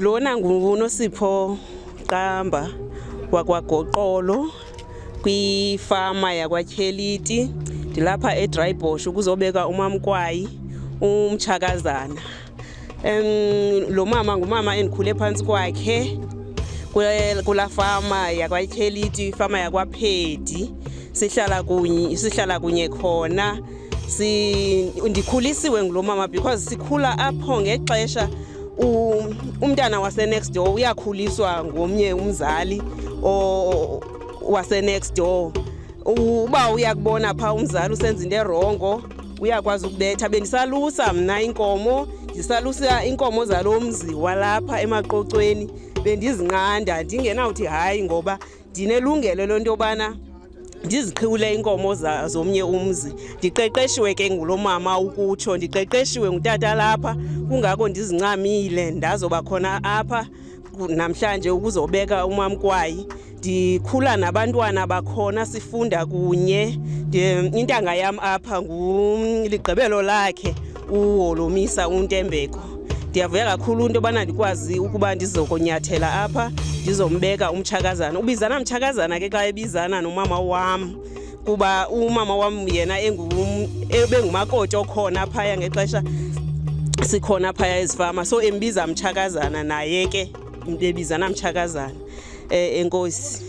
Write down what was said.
Lona nguNosipho Qamba wakwaGoqolo kwifama yakwaTyeliti. Ndilapha eDrybush ukuzobeka uMamKwayi uMtshakazana. Lo mama ngumama endikhule phantsi kwakhe kula fama yakwaTyeliti, ifama yakwaPhedi. Sihlala kunye khona. Ndikhulisiwe ngulo mama because sikhula apho ngexesha umntana wase-next door uyakhuliswa ngomnye umzali wase-next door. Uba uyakubona phaa umzali usenza into erongo uyakwazi ukubetha. Bendisalusa mna inkomo, ndisalusa inkomo zalo mzi walapha emaqocweni. Bendizinqanda ndingenawuthi hayi ngoba ndinelungelo lento yobana ndiziqhiwule inkomo zomnye umzi. Ndiqeqeshiwe ke ngulo mama ukutsho, ndiqeqeshiwe ngutata lapha, kungako ndizincamile ndazoba khona apha namhlanje ukuzobeka uMamKwayi. Ndikhula nabantwana bakhona, sifunda kunye. Intanga yam apha ligqibelo lakhe uHolomisa uNtembeko. Ndiyavuya kakhulu into yobana ndikwazi ukuba ndizokonyathela apha ndizombeka uMtshakazana. Ubizana Mtshakazana ke xa ebizana nomama wam, kuba umama wam yena ebengumakoti okhona phaya ngexesha sikhona phaya ezifama, so embiza Mtshakazana naye ke bebizana Mtshakazana. Enkosi.